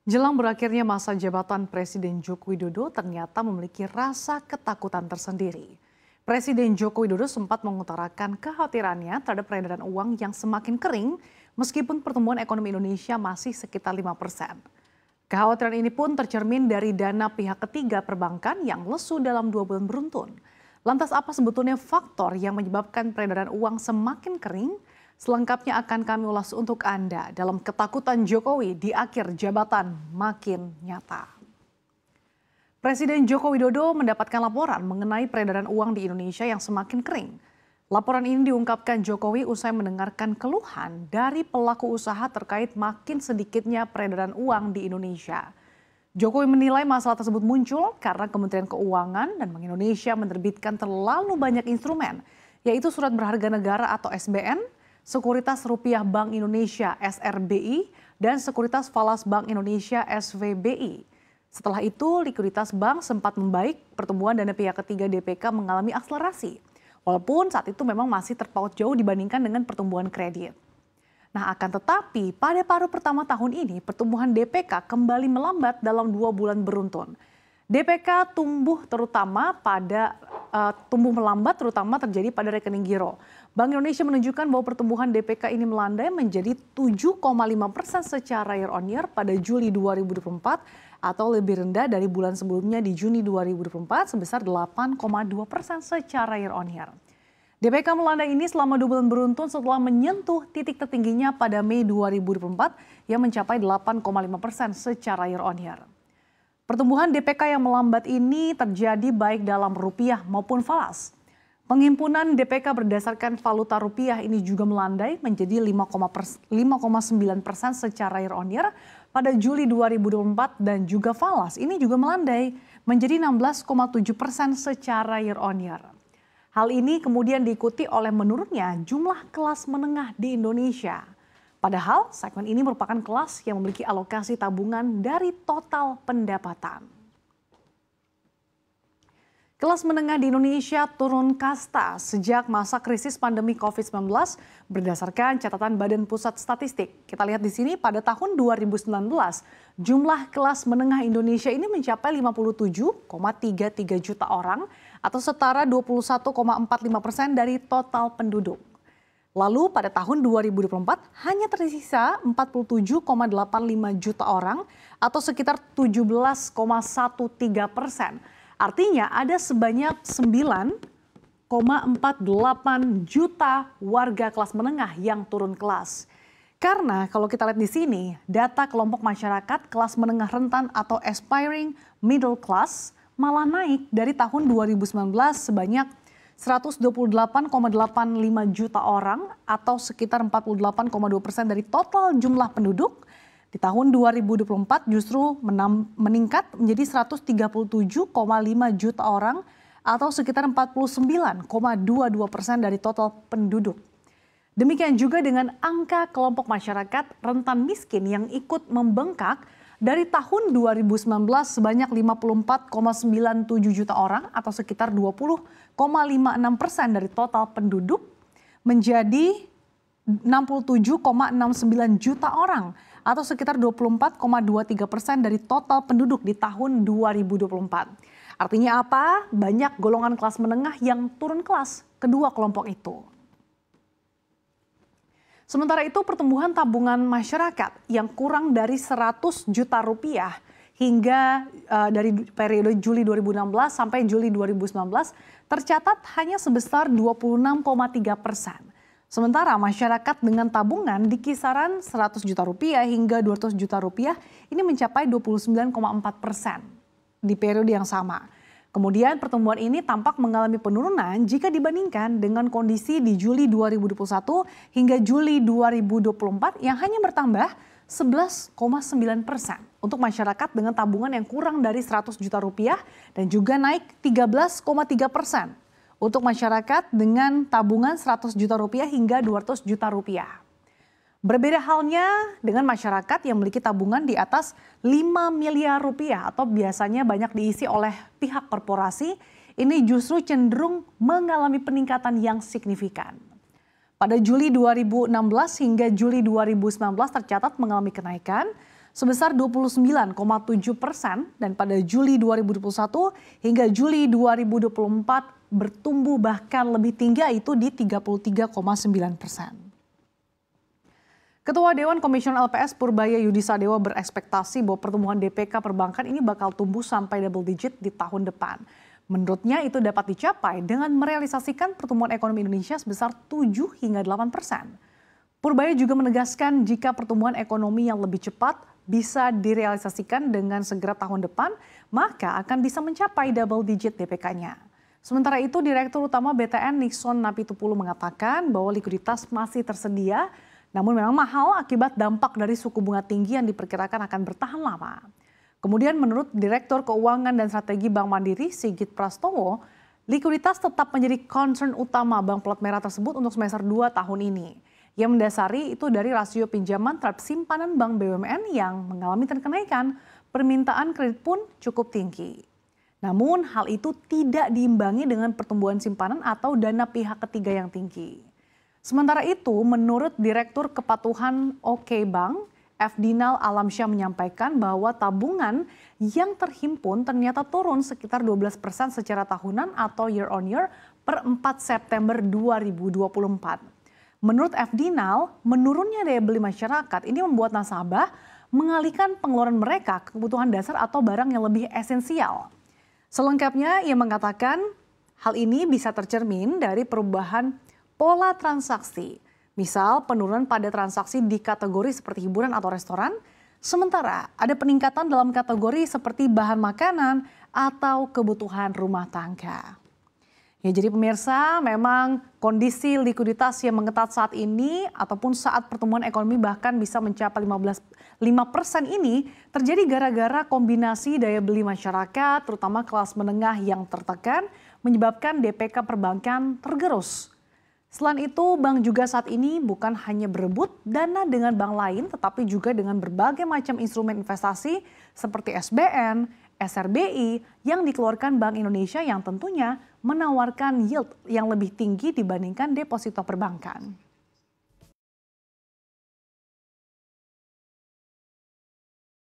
Jelang berakhirnya masa jabatan Presiden Joko Widodo ternyata memiliki rasa ketakutan tersendiri. Presiden Joko Widodo sempat mengutarakan kekhawatirannya terhadap peredaran uang yang semakin kering meskipun pertumbuhan ekonomi Indonesia masih sekitar 5%. Kekhawatiran ini pun tercermin dari dana pihak ketiga perbankan yang lesu dalam 2 bulan beruntun. Lantas apa sebetulnya faktor yang menyebabkan peredaran uang semakin kering? Selengkapnya akan kami ulas untuk Anda dalam Ketakutan Jokowi di akhir jabatan makin nyata. Presiden Joko Widodo mendapatkan laporan mengenai peredaran uang di Indonesia yang semakin kering. Laporan ini diungkapkan Jokowi usai mendengarkan keluhan dari pelaku usaha terkait makin sedikitnya peredaran uang di Indonesia. Jokowi menilai masalah tersebut muncul karena Kementerian Keuangan dan Bank Indonesia menerbitkan terlalu banyak instrumen, yaitu surat berharga negara atau SBN, Sekuritas Rupiah Bank Indonesia (SRBI) dan Sekuritas Falas Bank Indonesia (SVBI). Setelah itu, likuiditas bank sempat membaik, pertumbuhan dana pihak ketiga DPK mengalami akselerasi. Walaupun saat itu memang masih terpaut jauh dibandingkan dengan pertumbuhan kredit. Nah, akan tetapi pada paruh pertama tahun ini, pertumbuhan DPK kembali melambat dalam 2 bulan beruntun. DPK tumbuh melambat terutama terjadi pada rekening giro. Bank Indonesia menunjukkan bahwa pertumbuhan DPK ini melandai menjadi 7,5% secara year on year pada Juli 2024 atau lebih rendah dari bulan sebelumnya di Juni 2024 sebesar 8,2% secara year on year. DPK melandai ini selama 2 bulan beruntun setelah menyentuh titik tertingginya pada Mei 2024 yang mencapai 8,5% secara year on year. Pertumbuhan DPK yang melambat ini terjadi baik dalam rupiah maupun falas. Penghimpunan DPK berdasarkan valuta rupiah ini juga melandai menjadi 5,9% secara year on year pada Juli 2024 dan juga falas ini juga melandai menjadi 16,7% secara year on year. Hal ini kemudian diikuti oleh menurunnya jumlah kelas menengah di Indonesia. Padahal segmen ini merupakan kelas yang memiliki alokasi tabungan dari total pendapatan. Kelas menengah di Indonesia turun kasta sejak masa krisis pandemi COVID-19 berdasarkan catatan Badan Pusat Statistik. Kita lihat di sini pada tahun 2019, jumlah kelas menengah Indonesia ini mencapai 57,33 juta orang atau setara 21,45% dari total penduduk. Lalu pada tahun 2024 hanya tersisa 47,85 juta orang atau sekitar 17,13%. Artinya ada sebanyak 9,48 juta warga kelas menengah yang turun kelas. Karena kalau kita lihat di sini, data kelompok masyarakat kelas menengah rentan atau aspiring middle class malah naik dari tahun 2019 sebanyak 128,85 juta orang atau sekitar 48,2% dari total jumlah penduduk. Di tahun 2024 justru meningkat menjadi 137,5 juta orang atau sekitar 49,22% dari total penduduk. Demikian juga dengan angka kelompok masyarakat rentan miskin yang ikut membengkak dari tahun 2019 sebanyak 54,97 juta orang atau sekitar 20,56% dari total penduduk menjadi 67,69 juta orang atau sekitar 24,23% dari total penduduk di tahun 2024. Artinya apa? Banyak golongan kelas menengah yang turun kelas kedua kelompok itu. Sementara itu pertumbuhan tabungan masyarakat yang kurang dari 100 juta rupiah hingga dari periode Juli 2016 sampai Juli 2019 tercatat hanya sebesar 26,3%. Sementara masyarakat dengan tabungan di kisaran 100 juta rupiah hingga 200 juta rupiah ini mencapai 29,4% di periode yang sama. Kemudian pertumbuhan ini tampak mengalami penurunan jika dibandingkan dengan kondisi di Juli 2021 hingga Juli 2024 yang hanya bertambah 11,9% untuk masyarakat dengan tabungan yang kurang dari 100 juta rupiah dan juga naik 13,3% untuk masyarakat dengan tabungan 100 juta rupiah hingga 200 juta rupiah. Berbeda halnya dengan masyarakat yang memiliki tabungan di atas 5 miliar rupiah atau biasanya banyak diisi oleh pihak korporasi, ini justru cenderung mengalami peningkatan yang signifikan. Pada Juli 2016 hingga Juli 2019 tercatat mengalami kenaikan, sebesar 29,7% dan pada Juli 2021 hingga Juli 2024 bertumbuh bahkan lebih tinggi yaitu di 33,9%. Ketua Dewan Komisioner LPS Purbaya Yudisadewa berekspektasi bahwa pertumbuhan DPK perbankan ini bakal tumbuh sampai double digit di tahun depan. Menurutnya itu dapat dicapai dengan merealisasikan pertumbuhan ekonomi Indonesia sebesar 7 hingga 8%. Purbaya juga menegaskan jika pertumbuhan ekonomi yang lebih cepat bisa direalisasikan dengan segera tahun depan, maka akan bisa mencapai double digit DPK-nya. Sementara itu, Direktur Utama BTN Nixon Napitupulu mengatakan bahwa likuiditas masih tersedia, namun memang mahal akibat dampak dari suku bunga tinggi yang diperkirakan akan bertahan lama. Kemudian menurut Direktur Keuangan dan Strategi Bank Mandiri Sigit Prastowo, likuiditas tetap menjadi concern utama Bank Plat Merah tersebut untuk semester 2 tahun ini. Yang mendasari itu dari rasio pinjaman terhadap simpanan Bank BUMN yang mengalami kenaikan, permintaan kredit pun cukup tinggi. Namun hal itu tidak diimbangi dengan pertumbuhan simpanan atau dana pihak ketiga yang tinggi. Sementara itu, menurut Direktur Kepatuhan OK Bank, Fdinal Alamsyah menyampaikan bahwa tabungan yang terhimpun ternyata turun sekitar 12% secara tahunan atau year on year per 4 September 2024. Menurut Fdinal, menurunnya daya beli masyarakat ini membuat nasabah mengalihkan pengeluaran mereka ke kebutuhan dasar atau barang yang lebih esensial. Selengkapnya, ia mengatakan hal ini bisa tercermin dari perubahan pola transaksi. Misal penurunan pada transaksi di kategori seperti hiburan atau restoran, sementara ada peningkatan dalam kategori seperti bahan makanan atau kebutuhan rumah tangga. Ya, jadi pemirsa, memang kondisi likuiditas yang mengetat saat ini ataupun saat pertumbuhan ekonomi bahkan bisa mencapai 5% ini terjadi gara-gara kombinasi daya beli masyarakat, terutama kelas menengah yang tertekan, menyebabkan DPK perbankan tergerus. Selain itu, bank juga saat ini bukan hanya berebut dana dengan bank lain, tetapi juga dengan berbagai macam instrumen investasi seperti SBN, SRBI yang dikeluarkan Bank Indonesia yang tentunya menawarkan yield yang lebih tinggi dibandingkan deposito perbankan.